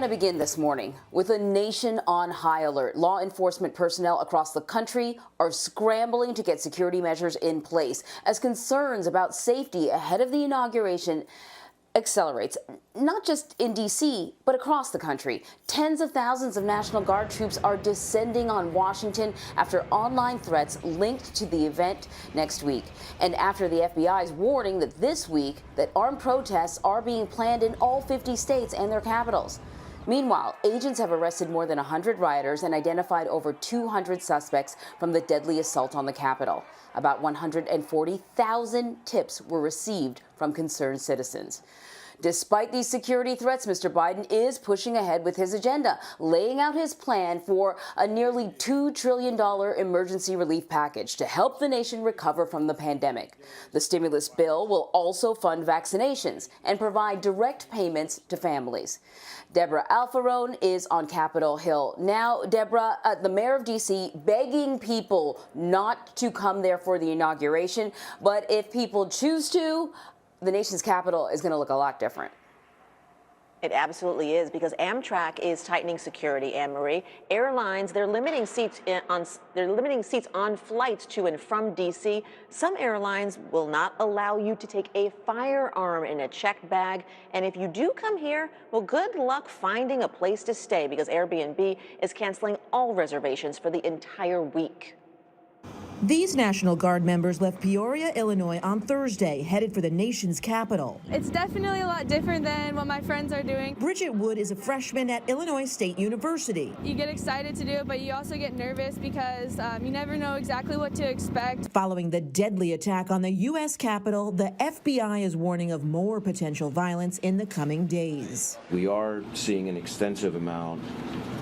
To begin this morning with a nation on high alert. Law enforcement personnel across the country are scrambling to get security measures in place as concerns about safety ahead of the inauguration accelerates, not just in D.C., but across the country. Tens of thousands of National Guard troops are descending on Washington after online threats linked to the event next week. And after the FBI's warning that this week that armed protests are being planned in all 50 states and their capitals. Meanwhile, agents have arrested more than 100 rioters and identified over 200 suspects from the deadly assault on the Capitol. About 140,000 tips were received from concerned citizens. Despite these security threats, Mr. Biden is pushing ahead with his agenda, laying out his plan for a nearly $2 trillion emergency relief package to help the nation recover from the pandemic. The stimulus bill will also fund vaccinations and provide direct payments to families. Deborah Alfarone is on Capitol Hill. Now, Deborah, the mayor of D.C. begging people not to come there for the inauguration, but if people choose to, the nation's capital is going to look a lot different. It absolutely is, because Amtrak is tightening security, Anne-Marie. Airlines, they're limiting seats on flights to and from D.C. Some airlines will not allow you to take a firearm in a checked bag. And if you do come here, well, good luck finding a place to stay, because Airbnb is canceling all reservations for the entire week. These National Guard members left Peoria, Illinois on Thursday, headed for the nation's capital. It's definitely a lot different than what my friends are doing. Bridget Wood is a freshman at Illinois State University. You get excited to do it, but you also get nervous because you never know exactly what to expect. Following the deadly attack on the U.S. Capitol, the FBI is warning of more potential violence in the coming days. We are seeing an extensive amount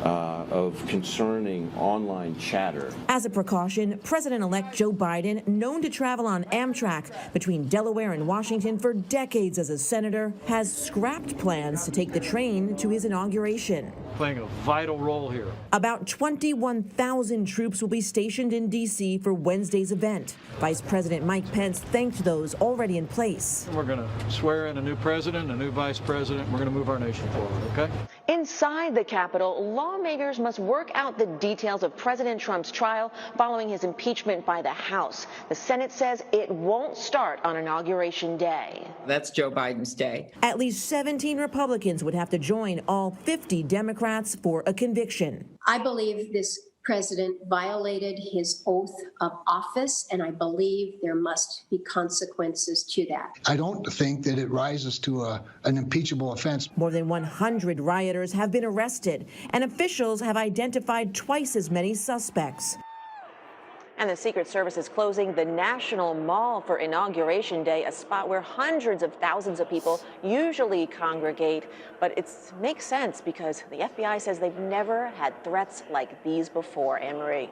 of concerning online chatter. As a precaution, President-elect Joe Biden, known to travel on Amtrak between Delaware and Washington for decades as a senator, has scrapped plans to take the train to his inauguration. Playing a vital role here. About 21,000 troops will be stationed in D.C. for Wednesday's event. Vice President Mike Pence thanked those already in place. We're going to swear in a new president, a new vice president. We're going to move our nation forward, okay? Inside the Capitol, lawmakers must work out the details of President Trump's trial following his impeachment by the House. The Senate says it won't start on Inauguration Day. That's Joe Biden's day. At least 17 Republicans would have to join all 50 Democrats for a conviction. I believe this president violated his oath of office, and I believe there must be consequences to that. I don't think that it rises to an impeachable offense. More than 100 rioters have been arrested, and officials have identified twice as many suspects. And the Secret Service is closing the National Mall for Inauguration Day, a spot where hundreds of thousands of people usually congregate. But it makes sense because the FBI says they've never had threats like these before, Anne-Marie.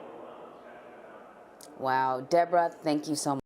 Wow, Deborah, thank you so much.